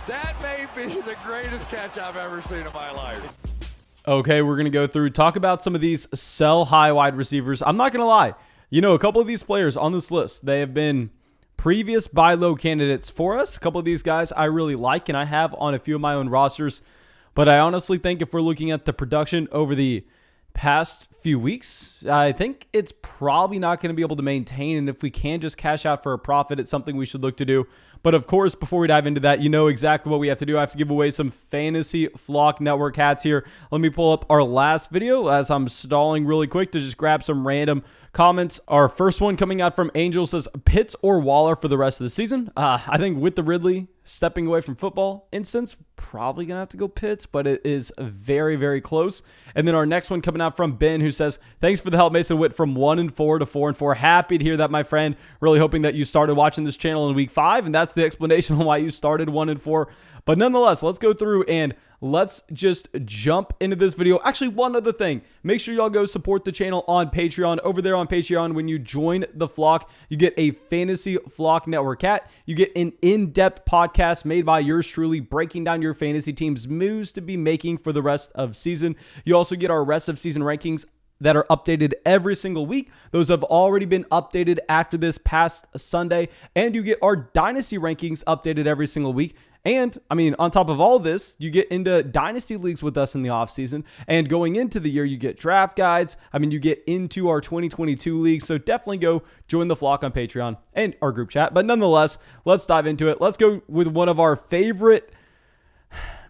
That may be the greatest catch I've ever seen in my life. Okay, we're going to go through, talk about some of these sell high wide receivers. I'm not going to lie. You know, a couple of these players on this list, they have been previous buy low candidates for us. A couple of these guys I really like, and I have on a few of my own rosters. But I honestly think if we're looking at the production over the past few weeks, I think it's probably not going to be able to maintain. And if we can just cash out for a profit, it's something we should look to do. But of course, before we dive into that, you know exactly what we have to do. I have to give away some Fantasy Flock Network hats here. Let me pull up our last video as I'm stalling really quick to just grab some random comments. Our first one coming out from Angel says, Pitts or Waller for the rest of the season. I think with the Ridley stepping away from football instance, probably going to have to go Pitts, but it is very, very close. And then our next one coming out from Ben, who says, thanks for the help, Mason Witt, from 1-4 to 4-4. Happy to hear that, my friend. Really hoping that you started watching this channel in week 5, and that's the explanation on why you started 1-4. But nonetheless, let's go through and let's just jump into this video. Actually, one other thing. Make sure y'all go support the channel on Patreon. Over there on Patreon, when you join the flock, you get a Fantasy Flock Network hat. You get an in-depth podcast made by yours truly, breaking down your fantasy team's moves to be making for the rest of season. You also get our rest of season rankings that are updated every single week. Those have already been updated after this past Sunday. And you get our dynasty rankings updated every single week. And, I mean, on top of all this, you get into dynasty leagues with us in the offseason. And going into the year, you get draft guides. I mean, you get into our 2022 league. So definitely go join the flock on Patreon and our group chat. But nonetheless, let's dive into it. Let's go with one of our favorite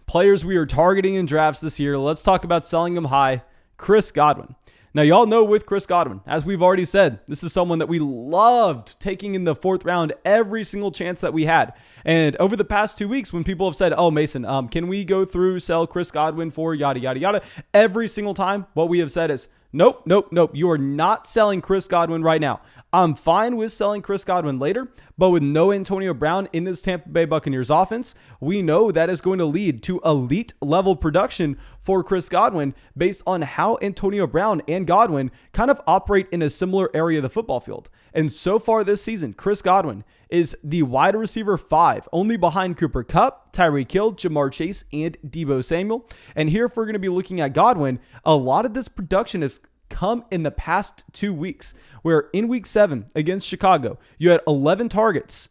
players we are targeting in drafts this year. Let's talk about selling them high, Chris Godwin. Now, y'all know with Chris Godwin, as we've already said, this is someone that we loved taking in the 4th round every single chance that we had. And over the past 2 weeks, when people have said, oh, Mason, can we go through sell Chris Godwin for yada, yada, yada? Every single time, what we have said is, nope, nope, nope. You are not selling Chris Godwin right now. I'm fine with selling Chris Godwin later, but with no Antonio Brown in this Tampa Bay Buccaneers offense, we know that is going to lead to elite level production for Chris Godwin based on how Antonio Brown and Godwin kind of operate in a similar area of the football field. And so far this season, Chris Godwin is the wide receiver 5, only behind Cooper Kupp, Tyreek Hill, Jamar Chase, and Deebo Samuel. And here, if we're going to be looking at Godwin, a lot of this production has come in the past 2 weeks, where in week 7 against Chicago, you had 11 targets,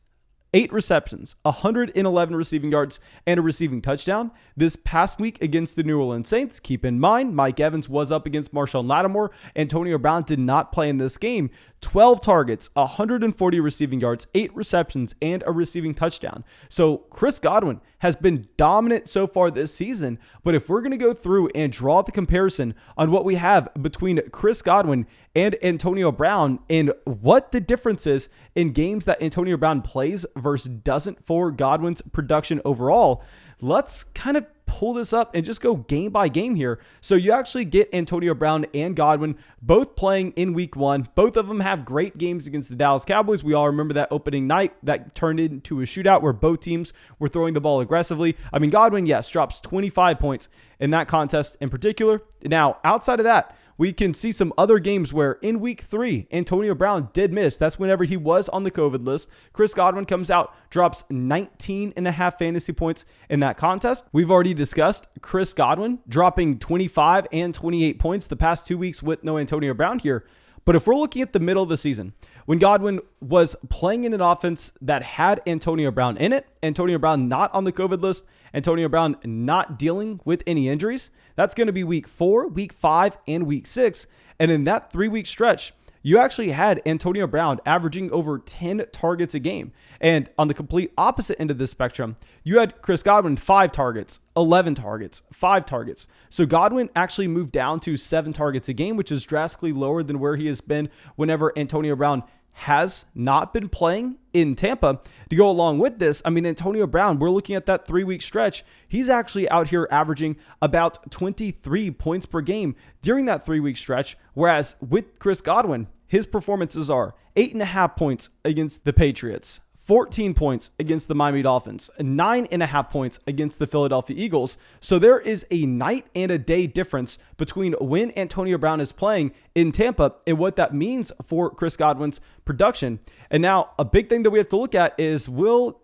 8 receptions, 111 receiving yards, and a receiving touchdown. This past week against the New Orleans Saints, keep in mind, Mike Evans was up against Marshawn Lattimore. Antonio Brown did not play in this game. 12 targets, 140 receiving yards, 8 receptions, and a receiving touchdown. So Chris Godwin has been dominant so far this season. But if we're going to go through and draw the comparison on what we have between Chris Godwin and Antonio Brown and what the difference is in games that Antonio Brown plays versus doesn't for Godwin's production overall, let's kind of pull this up and just go game by game here. So you actually get Antonio Brown and Godwin both playing in week 1. Both of them have great games against the Dallas Cowboys. We all remember that opening night that turned into a shootout where both teams were throwing the ball aggressively. I mean, Godwin, yes, drops 25 points in that contest in particular. Now, outside of that, we can see some other games where in week 3, Antonio Brown did miss. That's whenever he was on the COVID list. Chris Godwin comes out, drops 19.5 fantasy points in that contest. We've already discussed Chris Godwin dropping 25 and 28 points the past 2 weeks with no Antonio Brown here. But if we're looking at the middle of the season, when Godwin was playing in an offense that had Antonio Brown in it, Antonio Brown not on the COVID list, Antonio Brown not dealing with any injuries, that's going to be week 4, week 5, and week 6. And in that 3-week stretch, you actually had Antonio Brown averaging over 10 targets a game. And on the complete opposite end of this spectrum, you had Chris Godwin 5 targets, 11 targets, 5 targets. So Godwin actually moved down to 7 targets a game, which is drastically lower than where he has been whenever Antonio Brown has not been playing in Tampa. To go along with this, I mean, Antonio Brown, we're looking at that 3-week stretch. He's actually out here averaging about 23 points per game during that 3-week stretch. Whereas with Chris Godwin, his performances are 8.5 points against the Patriots, 14 points against the Miami Dolphins, 9.5 points against the Philadelphia Eagles. So there is a night and a day difference between when Antonio Brown is playing in Tampa and what that means for Chris Godwin's production. And now a big thing that we have to look at is, will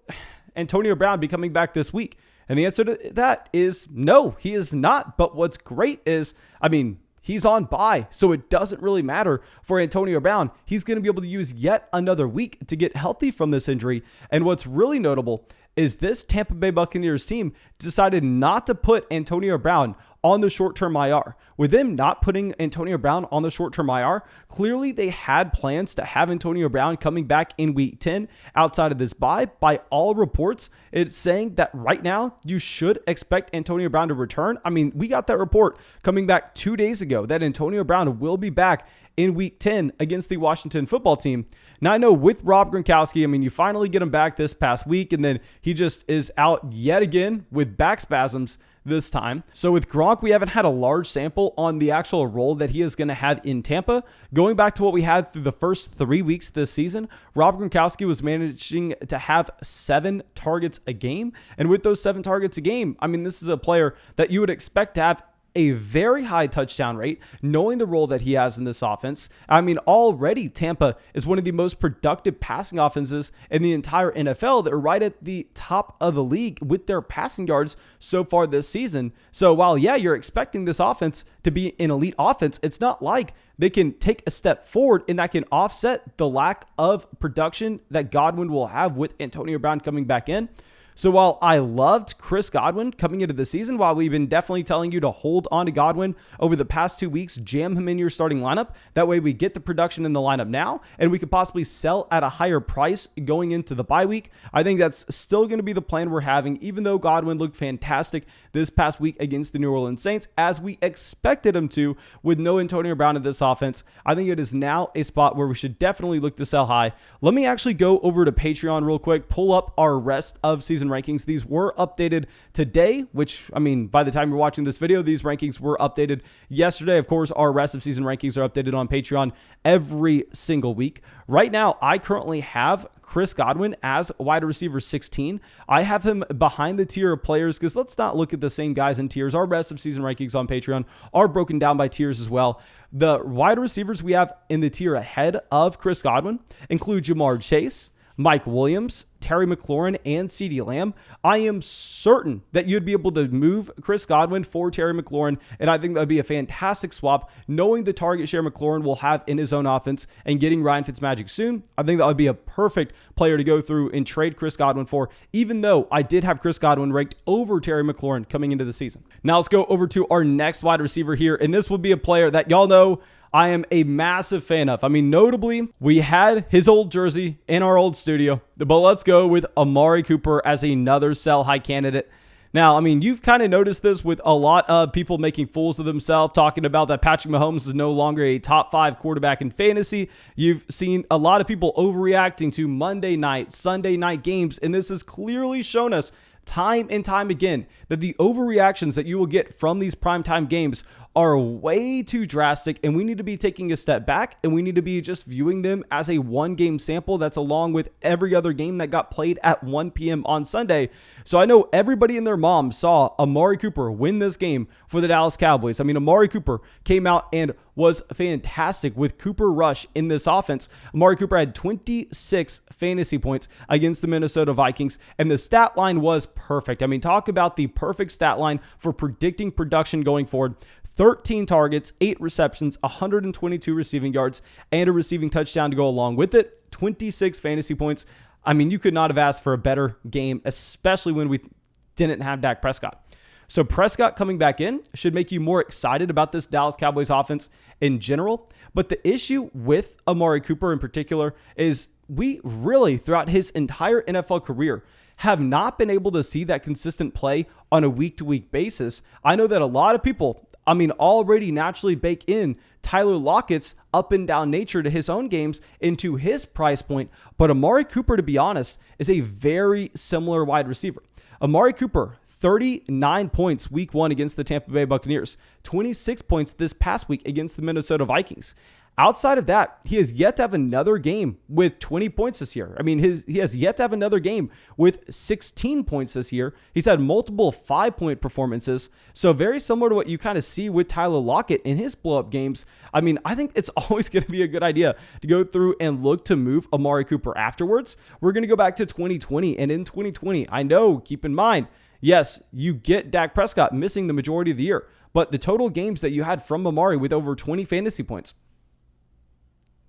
Antonio Brown be coming back this week? And the answer to that is no, he is not. But what's great is, he's on bye, so it doesn't really matter for Antonio Brown. He's going to be able to use yet another week to get healthy from this injury. And what's really notable is this Tampa Bay Buccaneers team decided not to put Antonio Brown on the short-term IR. With them not putting Antonio Brown on the short-term IR, clearly they had plans to have Antonio Brown coming back in week 10 outside of this bye. By all reports, it's saying that right now you should expect Antonio Brown to return. We got that report coming back 2 days ago that Antonio Brown will be back in week 10 against the Washington football team. Now, I know with Rob Gronkowski, you finally get him back this past week, and then he just is out yet again with back spasms this time. So with Gronk, we haven't had a large sample on the actual role that he is going to have in Tampa. Going back to what we had through the first 3 weeks this season, Rob Gronkowski was managing to have 7 targets a game. And with those 7 targets a game, this is a player that you would expect to have a very high touchdown rate, knowing the role that he has in this offense. Already Tampa is one of the most productive passing offenses in the entire NFL. They're right at the top of the league with their passing yards so far this season. So while, you're expecting this offense to be an elite offense, it's not like they can take a step forward and that can offset the lack of production that Godwin will have with Antonio Brown coming back in. So while I loved Chris Godwin coming into the season, while we've been definitely telling you to hold on to Godwin over the past 2 weeks, jam him in your starting lineup. That way we get the production in the lineup now, and we could possibly sell at a higher price going into the bye week. I think that's still going to be the plan we're having, even though Godwin looked fantastic this past week against the New Orleans Saints, as we expected him to with no Antonio Brown in this offense. I think it is now a spot where we should definitely look to sell high. Let me actually go over to Patreon real quick, pull up our rest of season rankings. These were updated today, which, by the time you're watching this video, these rankings were updated yesterday. Of course, our rest of season rankings are updated on Patreon every single week. Right now, I currently have Chris Godwin as wide receiver 16. I have him behind the tier of players because let's not look at the same guys in tiers. Our rest of season rankings on Patreon are broken down by tiers as well. The wide receivers we have in the tier ahead of Chris Godwin include Jamar Chase, Mike Williams, Terry McLaurin, and CeeDee Lamb. I am certain that you'd be able to move Chris Godwin for Terry McLaurin, and I think that would be a fantastic swap, knowing the target share McLaurin will have in his own offense and getting Ryan Fitzmagic soon. I think that would be a perfect player to go through and trade Chris Godwin for, even though I did have Chris Godwin ranked over Terry McLaurin coming into the season. Now let's go over to our next wide receiver here, and this will be a player that y'all know I am a massive fan of. Notably, we had his old jersey in our old studio, but let's go with Amari Cooper as another sell high candidate. Now, you've kind of noticed this with a lot of people making fools of themselves, talking about that Patrick Mahomes is no longer a top 5 quarterback in fantasy. You've seen a lot of people overreacting to Monday night, Sunday night games, and this has clearly shown us time and time again that the overreactions that you will get from these primetime games are way too drastic, and we need to be taking a step back, and we need to be just viewing them as a 1-game sample that's along with every other game that got played at 1 p.m. on Sunday. So I know everybody and their mom saw Amari Cooper win this game for the Dallas Cowboys. Amari Cooper came out and was fantastic with Cooper Rush in this offense. Amari Cooper had 26 fantasy points against the Minnesota Vikings, and the stat line was perfect. Talk about the perfect stat line for predicting production going forward. 13 targets, 8 receptions, 122 receiving yards, and a receiving touchdown to go along with it. 26 fantasy points. You could not have asked for a better game, especially when we didn't have Dak Prescott. So Prescott coming back in should make you more excited about this Dallas Cowboys offense in general. But the issue with Amari Cooper in particular is we really, throughout his entire NFL career, have not been able to see that consistent play on a week-to-week basis. I know that a lot of people, already naturally bake in Tyler Lockett's up and down nature to his own games into his price point. But Amari Cooper, to be honest, is a very similar wide receiver. Amari Cooper, 39 points week 1 against the Tampa Bay Buccaneers, 26 points this past week against the Minnesota Vikings. Outside of that, he has yet to have another game with 20 points this year. He has yet to have another game with 16 points this year. He's had multiple 5-point performances. So very similar to what you kind of see with Tyler Lockett in his blow-up games. I think it's always going to be a good idea to go through and look to move Amari Cooper afterwards. We're going to go back to 2020. And in 2020, I know, keep in mind, Yes, you get Dak Prescott missing the majority of the year, but the total games that you had from Amari with over 20 fantasy points,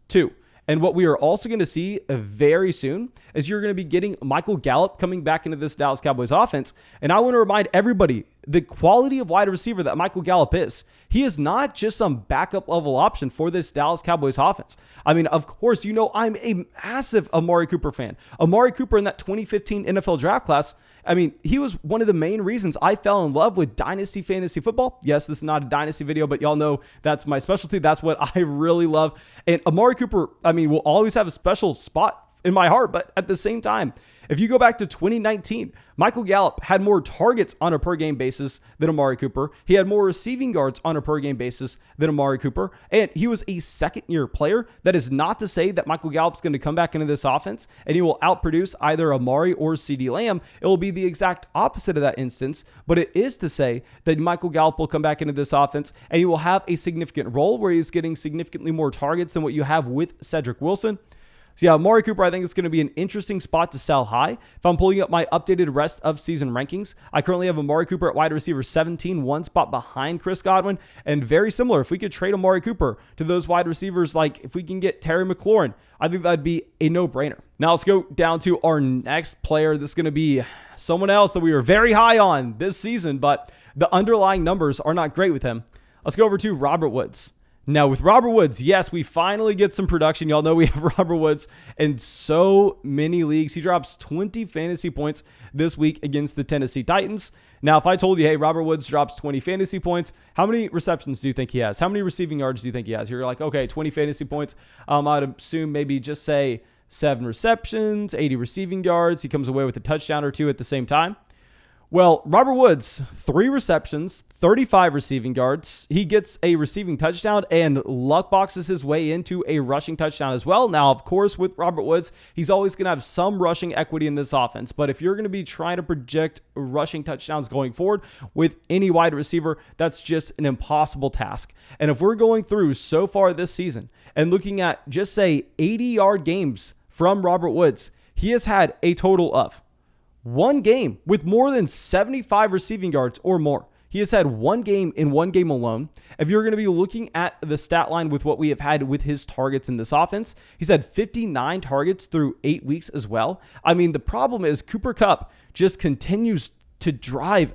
2. And what we are also going to see very soon is you're going to be getting Michael Gallup coming back into this Dallas Cowboys offense. And I want to remind everybody the quality of wide receiver that Michael Gallup is. He is not just some backup level option for this Dallas Cowboys offense. I mean, of course, you know I'm a massive Amari Cooper fan. Amari Cooper in that 2015 NFL draft class, I mean, he was one of the main reasons I fell in love with Dynasty Fantasy Football. Yes, this is not a Dynasty video, but y'all know that's my specialty. That's what I really love. And Amari Cooper, I mean, will always have a special spot in my heart. But at the same time, if you go back to 2019, Michael Gallup had more targets on a per game basis than Amari Cooper. He had more receiving yards on a per game basis than Amari Cooper. And he was a second-year player. That is not to say that Michael Gallup's going to come back into this offense and he will outproduce either Amari or CeeDee Lamb. It will be the exact opposite of that instance. But it is to say that Michael Gallup will come back into this offense and he will have a significant role where he's getting significantly more targets than what you have with Cedric Wilson. So yeah, Amari Cooper, I think it's going to be an interesting spot to sell high. If I'm pulling up my updated rest of season rankings, I currently have Amari Cooper at wide receiver 17, one spot behind Chris Godwin. And very similar, if we could trade Amari Cooper to those wide receivers, like if we can get Terry McLaurin, I think that'd be a no-brainer. Now let's go down to our next player. This is going to be someone else that we were very high on this season, but the underlying numbers are not great with him. Let's go over to Robert Woods. Now, with Robert Woods, yes, we finally get some production. Y'all know we have Robert Woods in so many leagues. He drops 20 fantasy points this week against the Tennessee Titans. Now, if I told you, hey, Robert Woods drops 20 fantasy points, how many receptions do you think he has? How many receiving yards do you think he has? You're like, okay, 20 fantasy points. I'd assume maybe just say 7 receptions, 80 receiving yards. He comes away with a touchdown or 2 at the same time. Well, Robert Woods, 3 receptions, 35 receiving yards. He gets a receiving touchdown and luck boxes his way into a rushing touchdown as well. Now, of course, with Robert Woods, he's always going to have some rushing equity in this offense. But if you're going to be trying to project rushing touchdowns going forward with any wide receiver, that's just an impossible task. And if we're going through so far this season and looking at just say 80-yard games from Robert Woods, he has had a total of 1 game with more than 75 receiving yards or more. He has had 1 game in 1 game alone. If you're going to be looking at the stat line with what we have had with his targets in this offense, he's had 59 targets through 8 weeks as well. I mean, the problem is Cooper Kupp just continues to drive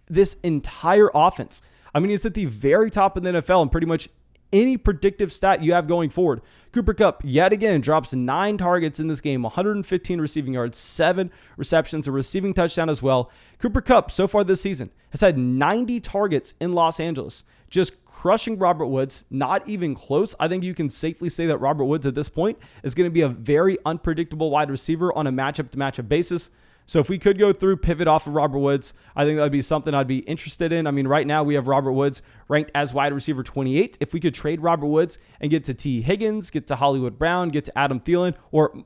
this entire offense. I mean, he's at the very top of the NFL in pretty much any predictive stat you have going forward. Cooper Kupp, yet again, drops 9 targets in this game, 115 receiving yards, 7 receptions, a receiving touchdown as well. Cooper Kupp, so far this season, has had 90 targets in Los Angeles, just crushing Robert Woods, not even close. I think you can safely say that Robert Woods at this point is going to be a very unpredictable wide receiver on a matchup-to-matchup basis. So if we could go through pivot off of Robert Woods, I think that would be something I'd be interested in. I mean, right now we have Robert Woods ranked as wide receiver 28. If we could trade Robert Woods and get to T. Higgins, get to Hollywood Brown, get to Adam Thielen, or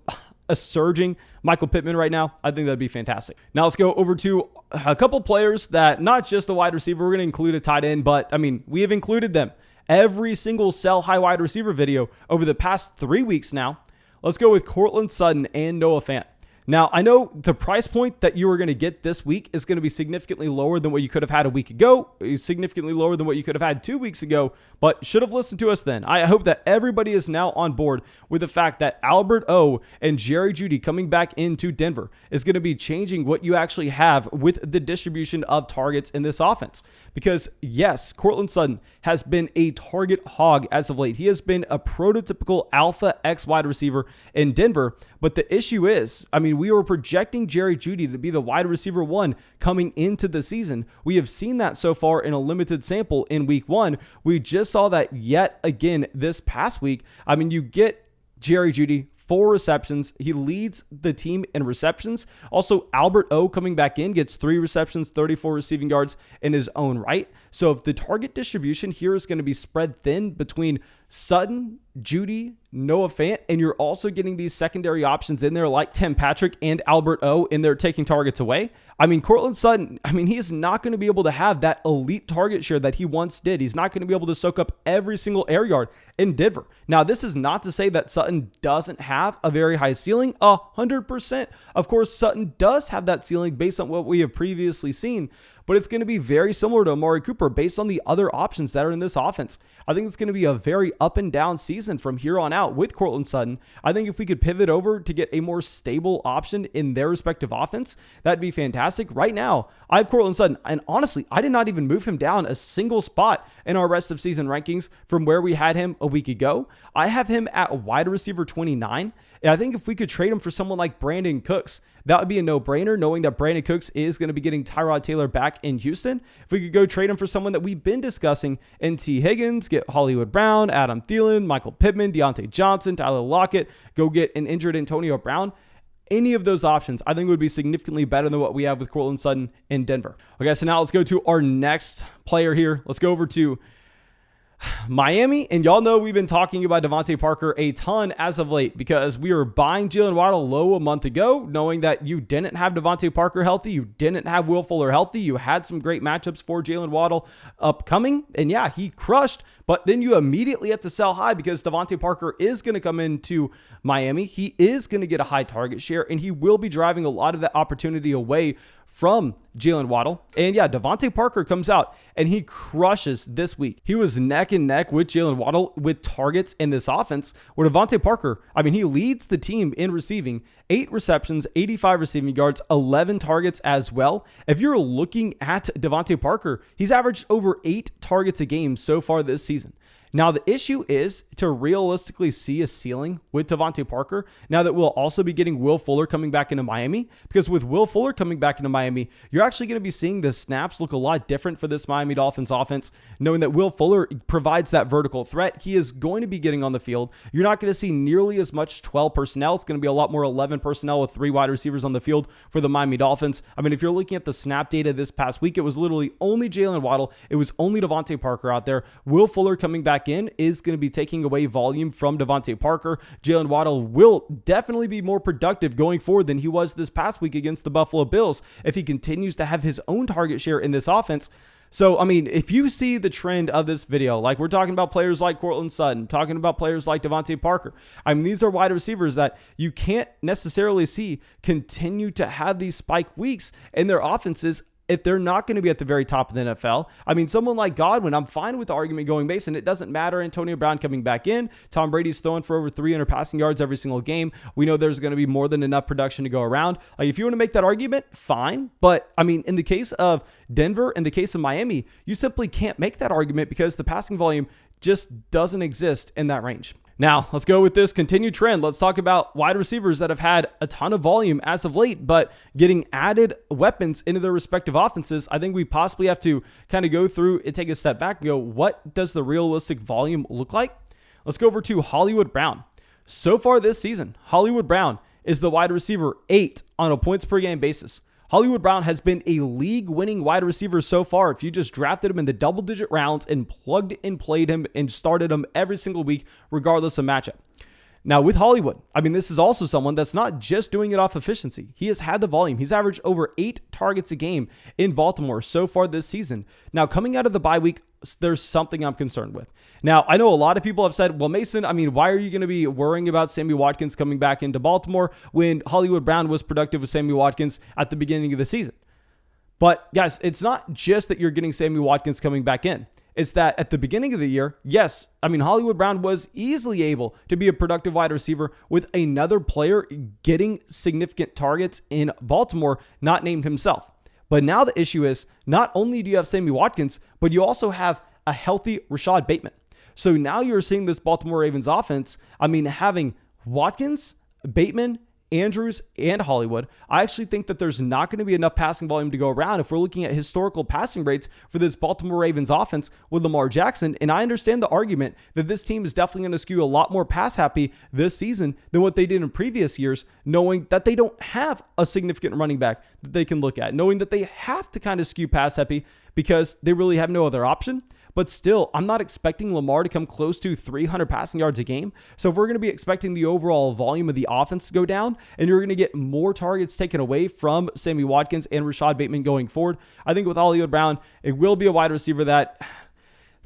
a surging Michael Pittman right now, I think that'd be fantastic. Now let's go over to a couple players that not just the wide receiver, we're going to include a tight end, but I mean, we have included them every single sell high wide receiver video over the past 3 weeks now. Let's go with Cortland, Sutton, and Noah Fant. Now, I know the price point that you are going to get this week is going to be significantly lower than what you could have had a week ago, significantly lower than what you could have had 2 weeks ago, but should have listened to us then. I hope that everybody is now on board with the fact that Albert O and Jerry Jeudy coming back into Denver is going to be changing what you actually have with the distribution of targets in this offense. Because yes, Cortland Sutton has been a target hog as of late. He has been a prototypical alpha X wide receiver in Denver, but the issue is, I mean, we were projecting Jerry Jeudy to be the wide receiver 1 coming into the season. We have seen that so far in a limited sample in week 1. We just saw that yet again this past week. I mean, you get Jerry Jeudy, 4 receptions. He leads the team in receptions. Also, Albert O coming back in gets 3 receptions, 34 receiving yards in his own right. So if the target distribution here is going to be spread thin between Sutton, Judy, Noah Fant, and you're also getting these secondary options in there like Tim Patrick and Albert O, and they're taking targets away. I mean, Cortland Sutton, he is not going to be able to have that elite target share that he once did. He's not going to be able to soak up every single air yard in Denver. Now, this is not to say that Sutton doesn't have a very high ceiling. 100%. Of course, Sutton does have that ceiling based on what we have previously seen, but it's going to be very similar to Amari Cooper based on the other options that are in this offense. I think it's going to be a very up and down season from here on out with Cortland Sutton. I think if we could pivot over to get a more stable option in their respective offense, that'd be fantastic. Right now, I have Cortland Sutton, and honestly, I did not even move him down a single spot in our rest of season rankings from where we had him a week ago. I have him at wide receiver 29. And I think if we could trade him for someone like Brandon Cooks, that would be a no-brainer, knowing that Brandon Cooks is going to be getting Tyrod Taylor back in Houston. If we could go trade him for someone that we've been discussing, N.T. Higgins, get Hollywood Brown, Adam Thielen, Michael Pittman, Deontay Johnson, Tyler Lockett, go get an injured Antonio Brown. Any of those options, I think, would be significantly better than what we have with Cortland Sutton in Denver. Okay, so now let's go to our next player here. Let's go over to Miami, and y'all know we've been talking about Devante Parker a ton as of late because we were buying Jalen Waddle low a month ago, knowing that you didn't have Devante Parker healthy, you didn't have Will Fuller healthy, you had some great matchups for Jalen Waddle upcoming, and yeah, he crushed, but then you immediately have to sell high because Devante Parker is going to come into Miami. He is going to get a high target share, and he will be driving a lot of that opportunity away from Jalen Waddle. And yeah, Devante Parker comes out and he crushes this week. He was neck and neck with Jalen Waddle with targets in this offense, where Devante Parker, he leads the team in receiving, 8 receptions, 85 receiving yards, 11 targets as well. If you're looking at Devante Parker, he's averaged over 8 targets a game so far this season. Now, the issue is to realistically see a ceiling with Devante Parker, now that we'll also be getting Will Fuller coming back into Miami, because with Will Fuller coming back into Miami, you're actually going to be seeing the snaps look a lot different for this Miami Dolphins offense, knowing that Will Fuller provides that vertical threat. He is going to be getting on the field. You're not going to see nearly as much 12 personnel. It's going to be a lot more 11 personnel with 3 wide receivers on the field for the Miami Dolphins. If you're looking at the snap data this past week, it was literally only Jalen Waddle. It was only Devante Parker out there. Will Fuller coming back in is going to be taking away volume from Devante Parker. Jalen Waddle will definitely be more productive going forward than he was this past week against the Buffalo Bills if he continues to have his own target share in this offense. So, if you see the trend of this video, like we're talking about players like Cortland Sutton, talking about players like Devante Parker, these are wide receivers that you can't necessarily see continue to have these spike weeks in their offenses if they're not going to be at the very top of the NFL. Someone like Godwin, I'm fine with the argument going base, and it doesn't matter. Antonio Brown coming back in. Tom Brady's throwing for over 300 passing yards every single game. We know there's going to be more than enough production to go around. If you want to make that argument, fine. But, in the case of Denver, in the case of Miami, you simply can't make that argument because the passing volume just doesn't exist in that range. Now, let's go with this continued trend. Let's talk about wide receivers that have had a ton of volume as of late, but getting added weapons into their respective offenses. I think we possibly have to kind of go through and take a step back and go, what does the realistic volume look like? Let's go over to Hollywood Brown. So far this season, Hollywood Brown is the wide receiver 8 on a points per game basis. Hollywood Brown has been a league-winning wide receiver so far. If you just drafted him in the double-digit rounds and plugged and played him and started him every single week, regardless of matchup. Now, with Hollywood, this is also someone that's not just doing it off efficiency. He has had the volume. He's averaged over 8 targets a game in Baltimore so far this season. Now, coming out of the bye week, there's something I'm concerned with. Now, I know a lot of people have said, well, Mason, why are you going to be worrying about Sammy Watkins coming back into Baltimore when Hollywood Brown was productive with Sammy Watkins at the beginning of the season? But guys, it's not just that you're getting Sammy Watkins coming back in. It's that at the beginning of the year, yes, Hollywood Brown was easily able to be a productive wide receiver with another player getting significant targets in Baltimore, not named himself. But now the issue is not only do you have Sammy Watkins, but you also have a healthy Rashad Bateman. So now you're seeing this Baltimore Ravens offense, having Watkins, Bateman, Andrews, and Hollywood. I actually think that there's not going to be enough passing volume to go around if we're looking at historical passing rates for this Baltimore Ravens offense with Lamar Jackson. And I understand the argument that this team is definitely going to skew a lot more pass happy this season than what they did in previous years, knowing that they don't have a significant running back that they can look at, knowing that they have to kind of skew pass happy because they really have no other option. but still, I'm not expecting Lamar to come close to 300 passing yards a game. So if we're going to be expecting the overall volume of the offense to go down and you're going to get more targets taken away from Sammy Watkins and Rashad Bateman going forward, I think with Hollywood Brown, it will be a wide receiver that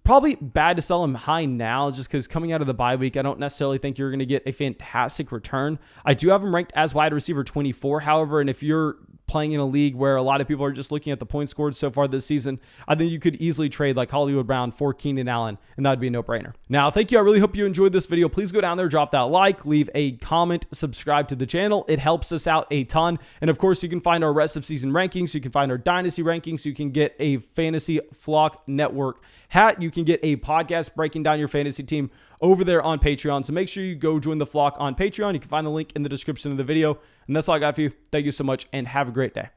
probably bad to sell him high now just because coming out of the bye week, I don't necessarily think you're going to get a fantastic return. I do have him ranked as wide receiver 24, however, and if you're playing in a league where a lot of people are just looking at the points scored so far this season, I think you could easily trade like Hollywood Brown for Keenan Allen, and that'd be a no-brainer. Now, thank you. I really hope you enjoyed this video. Please go down there, drop that like, leave a comment, subscribe to the channel. It helps us out a ton. And of course, you can find our rest of season rankings. You can find our dynasty rankings. You can get a Fantasy Flock Network hat. You can get a podcast breaking down your fantasy team over there on Patreon. So make sure you go join the flock on Patreon. You can find the link in the description of the video. And that's all I got for you. Thank you so much and have a great day.